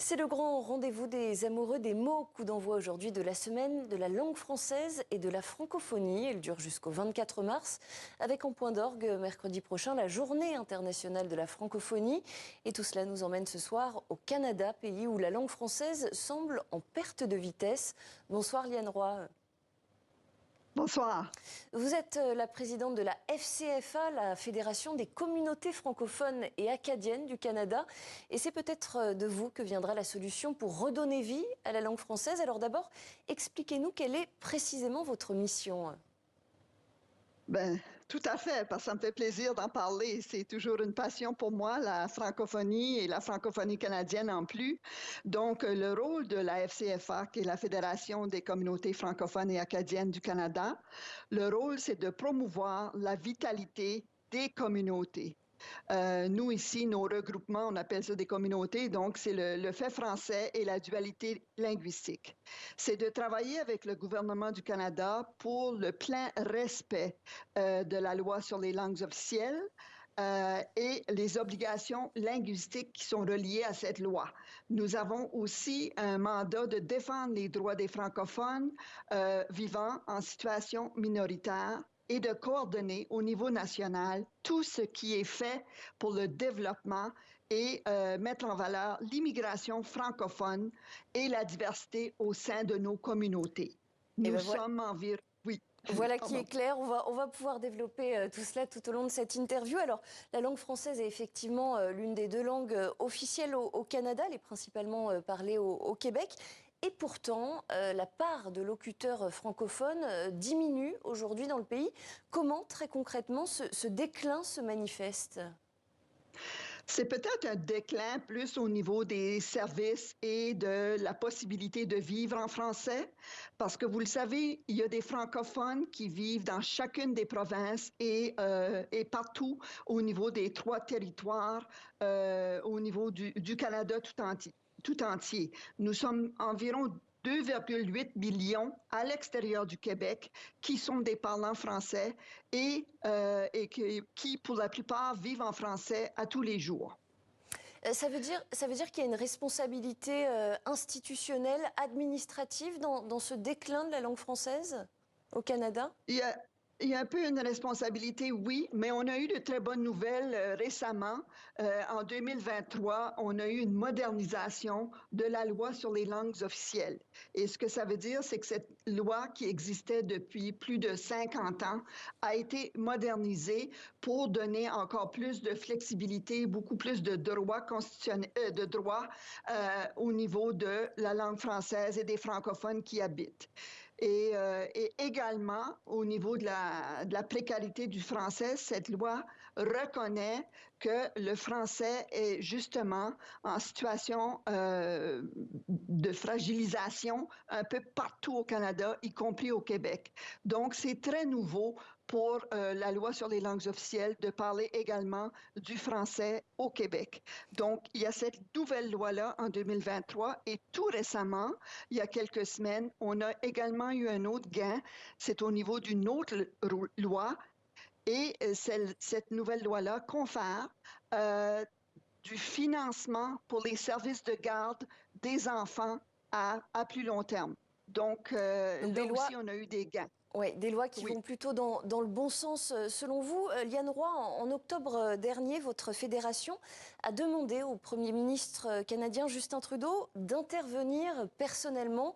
C'est le grand rendez-vous des amoureux des mots, coup d'envoi aujourd'hui de la semaine de la langue française et de la francophonie. Elle dure jusqu'au 24 mars, avec en point d'orgue mercredi prochain la journée internationale de la francophonie. Et tout cela nous emmène ce soir au Canada, pays où la langue française semble en perte de vitesse. Bonsoir Liane Roy. Bonsoir. Vous êtes la présidente de la FCFA, la Fédération des communautés francophones et acadiennes du Canada. Et c'est peut-être de vous que viendra la solution pour redonner vie à la langue française. Alors d'abord, expliquez-nous quelle est précisément votre mission. Ben, tout à fait, parce que ça me fait plaisir d'en parler. C'est toujours une passion pour moi, la francophonie et la francophonie canadienne en plus. Donc, le rôle de la FCFA, qui est la Fédération des communautés francophones et acadiennes du Canada, le rôle, c'est de promouvoir la vitalité des communautés. Nous, ici, nos regroupements, on appelle ça des communautés, donc c'est le fait français et la dualité linguistique. C'est de travailler avec le gouvernement du Canada pour le plein respect de la loi sur les langues officielles et les obligations linguistiques qui sont reliées à cette loi. Nous avons aussi un mandat de défendre les droits des francophones vivant en situation minoritaire et de coordonner au niveau national tout ce qui est fait pour le développement et mettre en valeur l'immigration francophone et la diversité au sein de nos communautés. Nous sommes environ... Oui. Voilà qui est clair. On va pouvoir développer tout cela tout au long de cette interview. Alors, la langue française est effectivement l'une des deux langues officielles au Canada. Elle est principalement parlée au Québec. Et pourtant, la part de locuteurs francophones diminue aujourd'hui dans le pays. Comment, très concrètement, ce déclin se manifeste ? C'est peut-être un déclin plus au niveau des services et de la possibilité de vivre en français, parce que vous le savez, il y a des francophones qui vivent dans chacune des provinces et partout au niveau des 3 territoires, au niveau du Canada tout entier. Nous sommes environ 2,8 millions à l'extérieur du Québec qui sont des parlants français et qui, pour la plupart, vivent en français à tous les jours. Ça veut dire qu'il y a une responsabilité institutionnelle, administrative dans ce déclin de la langue française au Canada ? Il y a un peu une responsabilité, oui, mais on a eu de très bonnes nouvelles récemment. En 2023, on a eu une modernisation de la loi sur les langues officielles. Et ce que ça veut dire, c'est que cette loi qui existait depuis plus de 50 ans a été modernisée pour donner encore plus de flexibilité, beaucoup plus de droits constitutionnels, au niveau de la langue française et des francophones qui habitent. Et également, au niveau de la précarité du français, cette loi reconnaît que le français est justement en situation de fragilisation un peu partout au Canada, y compris au Québec. Donc, c'est très nouveau pour la loi sur les langues officielles de parler également du français au Québec. Donc, il y a cette nouvelle loi-là en 2023 et tout récemment, il y a quelques semaines, on a également eu un autre gain. C'est au niveau d'une autre loi et cette nouvelle loi-là confère du financement pour les services de garde des enfants à plus long terme. Donc là aussi, on a eu des gains. Oui, des lois qui vont plutôt dans le bon sens. Selon vous, Liane Roy, en octobre dernier, votre fédération a demandé au Premier ministre canadien Justin Trudeau d'intervenir personnellement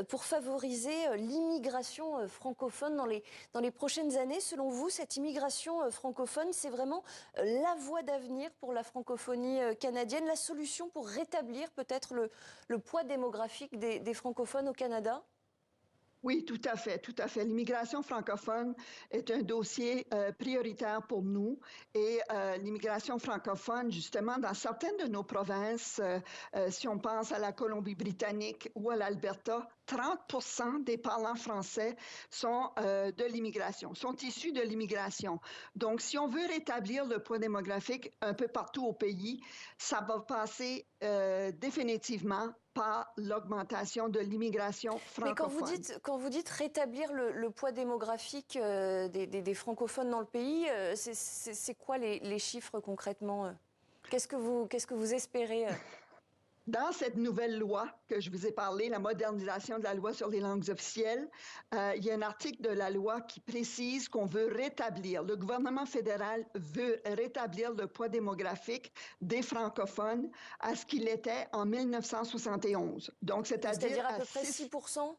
pour favoriser l'immigration francophone dans les prochaines années. Selon vous, cette immigration francophone, c'est vraiment la voie d'avenir pour la francophonie canadienne, la solution pour rétablir peut-être le poids démographique des francophones au Canada ? Oui, tout à fait, tout à fait. L'immigration francophone est un dossier prioritaire pour nous et l'immigration francophone, justement, dans certaines de nos provinces, si on pense à la Colombie-Britannique ou à l'Alberta, 30% des parlants français sont de l'immigration, sont issus de l'immigration. Donc, si on veut rétablir le poids démographique un peu partout au pays, ça va passer définitivement par l'augmentation de l'immigration francophone. Mais quand vous dites rétablir le poids démographique des francophones dans le pays, c'est quoi les chiffres concrètement ? Qu'est-ce que vous espérez Dans cette nouvelle loi que je vous ai parlé, la modernisation de la loi sur les langues officielles, il y a un article de la loi qui précise qu'on veut rétablir, le gouvernement fédéral veut rétablir le poids démographique des francophones à ce qu'il était en 1971. Donc, c'est-à-dire C'est-à-dire à à peu près 6. 6%.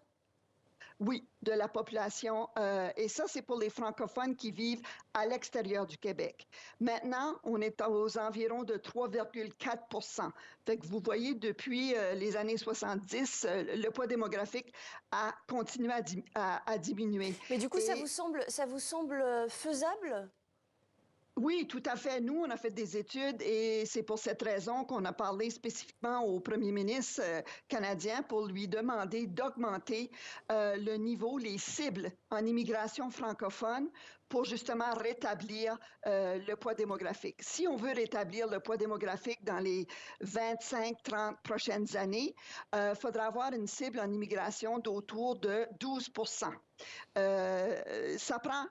Oui, de la population. Et ça, c'est pour les francophones qui vivent à l'extérieur du Québec. Maintenant, on est aux environs de 3,4 %. Fait que vous voyez, depuis les années 70, le poids démographique a continué à diminuer. Mais du coup, Et ça vous semble faisable? oui, tout à fait. Nous, on a fait des études et c'est pour cette raison qu'on a parlé spécifiquement au premier ministre canadien pour lui demander d'augmenter le niveau, les cibles en immigration francophone pour justement rétablir le poids démographique. Si on veut rétablir le poids démographique dans les 25-30 prochaines années, il faudra avoir une cible en immigration d'autour de 12 %. Ça prend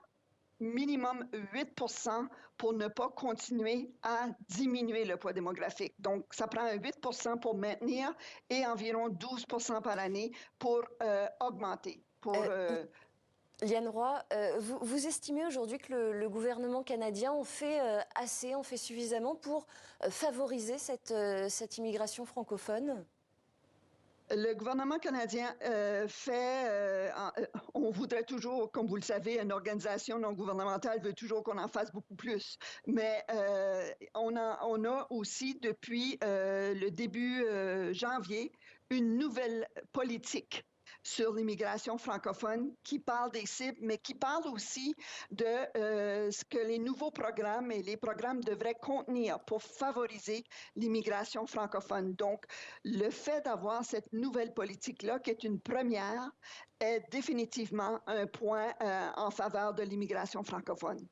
minimum 8 % pour ne pas continuer à diminuer le poids démographique. Donc, ça prend 8 % pour maintenir et environ 12 % par année pour augmenter. Liane Roy, vous estimez aujourd'hui que le gouvernement canadien en fait assez, en fait suffisamment pour favoriser cette immigration francophone? Le gouvernement canadien on voudrait toujours, comme vous le savez, une organisation non gouvernementale veut toujours qu'on en fasse beaucoup plus. Mais on a aussi, depuis le début janvier, une nouvelle politique sur l'immigration francophone qui parle des cibles, mais qui parle aussi de ce que les nouveaux programmes et les programmes devraient contenir pour favoriser l'immigration francophone. Donc, le fait d'avoir cette nouvelle politique-là, qui est une première, est définitivement un point en faveur de l'immigration francophone.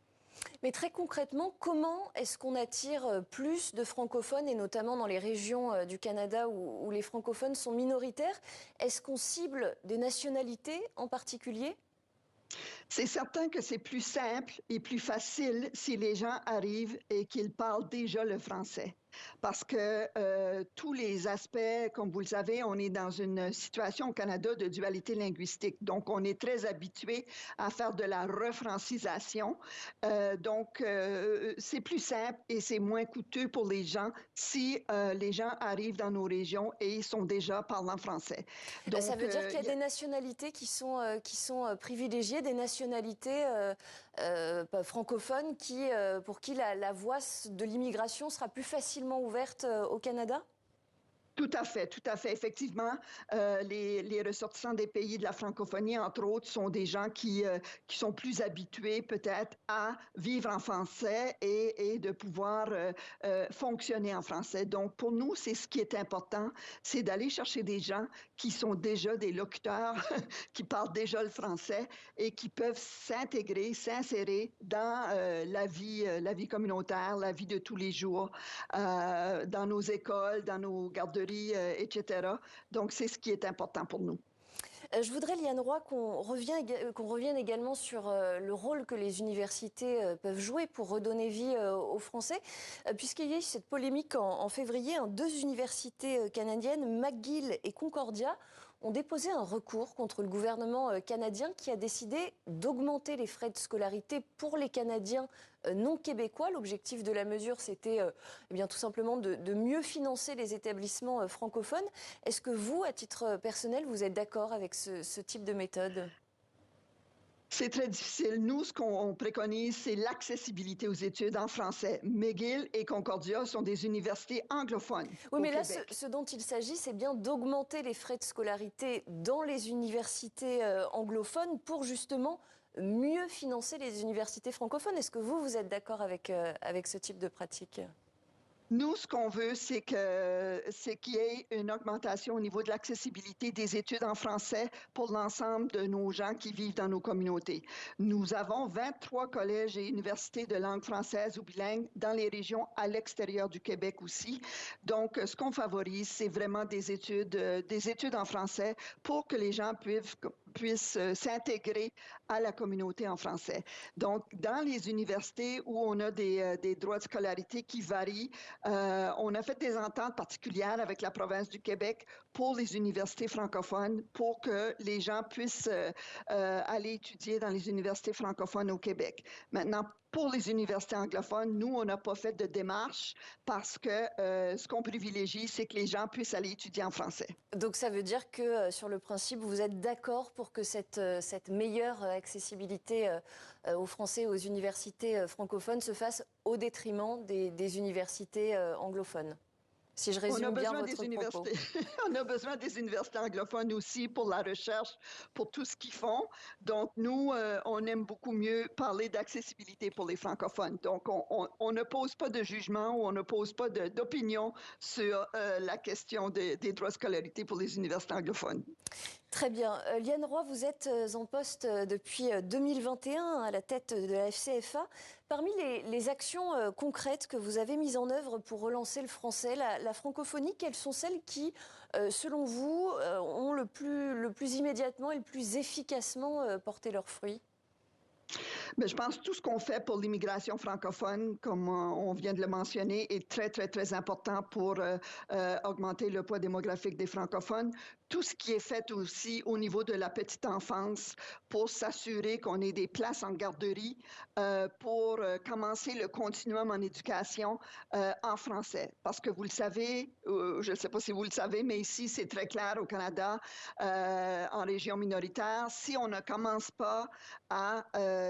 Mais très concrètement, comment est-ce qu'on attire plus de francophones, et notamment dans les régions du Canada où les francophones sont minoritaires? Est-ce qu'on cible des nationalités en particulier? C'est certain que c'est plus simple et plus facile si les gens arrivent et qu'ils parlent déjà le français. Parce que tous les aspects, comme vous le savez, on est dans une situation au Canada de dualité linguistique. Donc, on est très habitué à faire de la refrancisation. C'est plus simple et c'est moins coûteux pour les gens si les gens arrivent dans nos régions et ils sont déjà parlant français. Donc, ça veut dire qu'il y a des nationalités qui sont privilégiées, des nationalités francophones pour qui la voie de l'immigration sera plus facilement ouverte au Canada? Tout à fait, tout à fait. Effectivement, les ressortissants des pays de la francophonie, entre autres, sont des gens qui sont plus habitués peut-être à vivre en français et de pouvoir fonctionner en français. Donc, pour nous, c'est ce qui est important, c'est d'aller chercher des gens qui sont déjà des locuteurs, qui parlent déjà le français et qui peuvent s'intégrer, s'insérer dans la vie communautaire, la vie de tous les jours, dans nos écoles, dans nos garderies, etc. Donc, c'est ce qui est important pour nous. Je voudrais, Liane Roy, qu'on revienne également sur le rôle que les universités peuvent jouer pour redonner vie aux Français, puisqu'il y a eu cette polémique en février. Deux universités canadiennes, McGill et Concordia, ont déposé un recours contre le gouvernement canadien qui a décidé d'augmenter les frais de scolarité pour les Canadiens non québécois. L'objectif de la mesure, c'était tout simplement de mieux financer les établissements francophones. Est-ce que vous, à titre personnel, vous êtes d'accord avec ce type de méthode? C'est très difficile. Nous, ce qu'on préconise, c'est l'accessibilité aux études en français. McGill et Concordia sont des universités anglophones. Oui, mais là, Québec. ce dont il s'agit, c'est bien d'augmenter les frais de scolarité dans les universités anglophones pour justement mieux financer les universités francophones. Est-ce que vous êtes d'accord avec ce type de pratique? Nous, ce qu'on veut, c'est qu'il y ait une augmentation au niveau de l'accessibilité des études en français pour l'ensemble de nos gens qui vivent dans nos communautés. Nous avons 23 collèges et universités de langue française ou bilingue dans les régions à l'extérieur du Québec aussi. Donc, ce qu'on favorise, c'est vraiment des études en français pour que les gens puissent s'intégrer à la communauté en français. Donc, dans les universités où on a des droits de scolarité qui varient, on a fait des ententes particulières avec la province du Québec pour les universités francophones, pour que les gens puissent aller étudier dans les universités francophones au Québec. Maintenant, pour les universités anglophones, nous, on n'a pas fait de démarche parce que ce qu'on privilégie, c'est que les gens puissent aller étudier en français. Donc ça veut dire que sur le principe, vous êtes d'accord pour que cette meilleure accessibilité aux Français et aux universités francophones se fasse au détriment des universités anglophones? Si je résume bien votre propos. On a besoin des universités anglophones aussi pour la recherche, pour tout ce qu'ils font. Donc, nous, on aime beaucoup mieux parler d'accessibilité pour les francophones. Donc, on ne pose pas de jugement ou on ne pose pas d'opinion sur la question des droits de scolarité pour les universités anglophones. Très bien. Liane Roy, vous êtes en poste depuis 2021 à la tête de la FCFA. Parmi les actions concrètes que vous avez mises en œuvre pour relancer le français, la francophonie, quelles sont celles qui, selon vous, ont le plus immédiatement et le plus efficacement porté leurs fruits? Mais je pense que tout ce qu'on fait pour l'immigration francophone, comme on vient de le mentionner, est très, très, très important pour augmenter le poids démographique des francophones. Tout ce qui est fait aussi au niveau de la petite enfance pour s'assurer qu'on ait des places en garderie pour commencer le continuum en éducation en français. Parce que vous le savez, je ne sais pas si vous le savez, mais ici, c'est très clair au Canada, en région minoritaire, si on ne commence pas à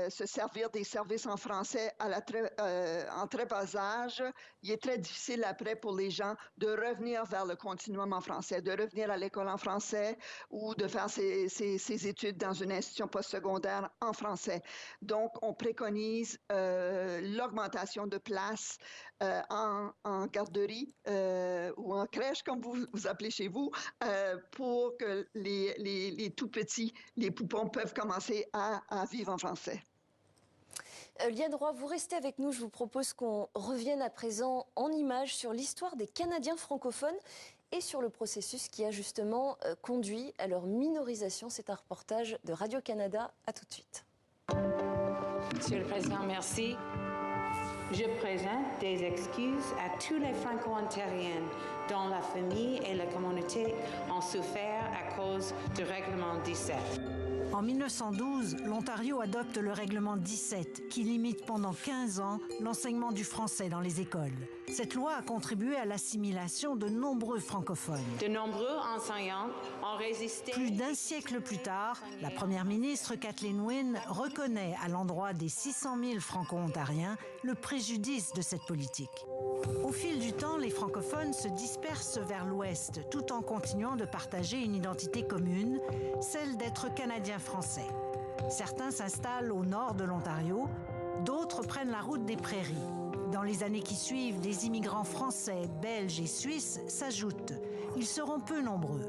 se servir des services en français en très bas âge, il est très difficile après pour les gens de revenir vers le continuum en français, de revenir à l'école en français ou de faire ses études dans une institution postsecondaire en français. Donc, on préconise l'augmentation de places en garderie ou en crèche, comme vous appelez chez vous, pour que les tout petits, les poupons, peuvent commencer à vivre en français. Liane Roy, vous restez avec nous. Je vous propose qu'on revienne à présent en images sur l'histoire des Canadiens francophones et sur le processus qui a justement conduit à leur minorisation. C'est un reportage de Radio-Canada. À tout de suite. Monsieur le Président, merci. Je présente des excuses à tous les Franco-ontariens dont la famille et la communauté ont souffert à cause du règlement 17. En 1912, l'Ontario adopte le règlement 17 qui limite pendant 15 ans l'enseignement du français dans les écoles. Cette loi a contribué à l'assimilation de nombreux francophones. De nombreux enseignants ont résisté. Plus d'un siècle plus tard, la première ministre Kathleen Wynne reconnaît à l'endroit des 600 000 franco-ontariens le préjudice de cette politique. Au fil du temps, les francophones se dispersent vers l'ouest tout en continuant de partager une identité commune, celle d'être canadiens-français. Certains s'installent au nord de l'Ontario, d'autres prennent la route des prairies. Dans les années qui suivent, des immigrants français, belges et suisses s'ajoutent. Ils seront peu nombreux.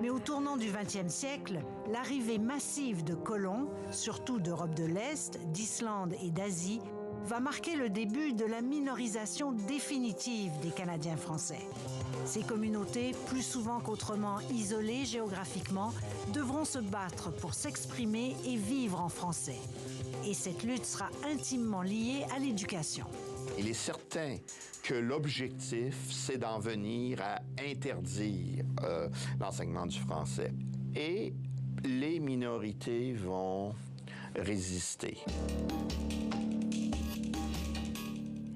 Mais au tournant du XXe siècle, l'arrivée massive de colons, surtout d'Europe de l'Est, d'Islande et d'Asie, va marquer le début de la minorisation définitive des Canadiens français. Ces communautés, plus souvent qu'autrement isolées géographiquement, devront se battre pour s'exprimer et vivre en français. Et cette lutte sera intimement liée à l'éducation. Il est certain que l'objectif, c'est d'en venir à interdire l'enseignement du français. Et les minorités vont résister.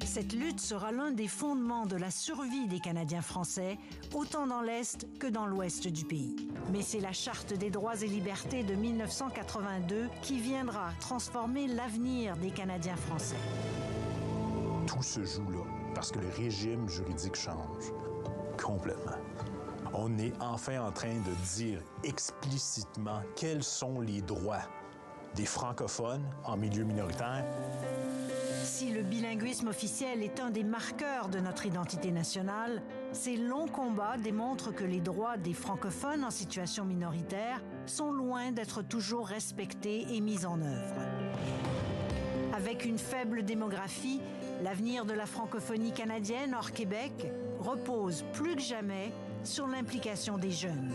Cette lutte sera l'un des fondements de la survie des Canadiens français, autant dans l'Est que dans l'Ouest du pays. Mais c'est la Charte des droits et libertés de 1982 qui viendra transformer l'avenir des Canadiens français. Tout se joue là, parce que le régime juridique change complètement. On est enfin en train de dire explicitement quels sont les droits des francophones en milieu minoritaire. Si le bilinguisme officiel est un des marqueurs de notre identité nationale, ces longs combats démontrent que les droits des francophones en situation minoritaire sont loin d'être toujours respectés et mis en œuvre. Avec une faible démographie, l'avenir de la francophonie canadienne hors Québec repose plus que jamais sur l'implication des jeunes.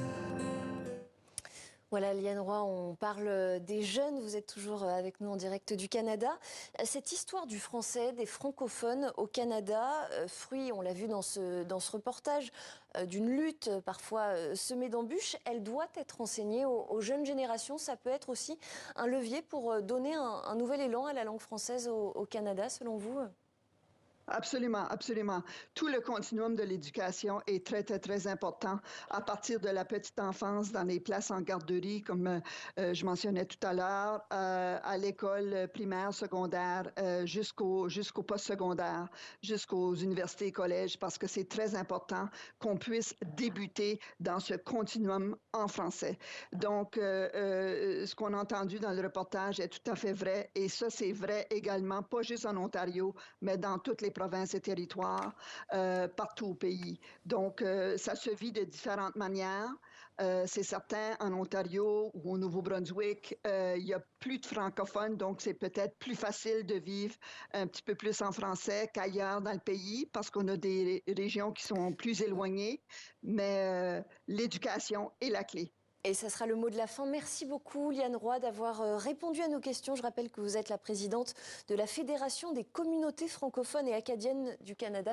Voilà, Liane Roy, on parle des jeunes. Vous êtes toujours avec nous en direct du Canada. Cette histoire du français, des francophones au Canada, fruit, on l'a vu dans ce reportage, d'une lutte parfois semée d'embûches, elle doit être enseignée aux jeunes générations. Ça peut être aussi un levier pour donner un nouvel élan à la langue française au Canada, selon vous? Absolument, absolument. Tout le continuum de l'éducation est très, très, très important à partir de la petite enfance dans les places en garderie, comme je mentionnais tout à l'heure, à l'école primaire, secondaire, jusqu'au post-secondaire, jusqu'aux universités et collèges, parce que c'est très important qu'on puisse débuter dans ce continuum en français. Donc, ce qu'on a entendu dans le reportage est tout à fait vrai, et ça, c'est vrai également, pas juste en Ontario, mais dans toutes les provinces et territoires, partout au pays. Donc, ça se vit de différentes manières. C'est certain, en Ontario ou au Nouveau-Brunswick, il y a plus de francophones, donc c'est peut-être plus facile de vivre un petit peu plus en français qu'ailleurs dans le pays, parce qu'on a des régions qui sont plus éloignées, mais l'éducation est la clé. Et ça sera le mot de la fin. Merci beaucoup, Liane Roy, d'avoir répondu à nos questions. Je rappelle que vous êtes la présidente de la Fédération des communautés francophones et acadiennes du Canada.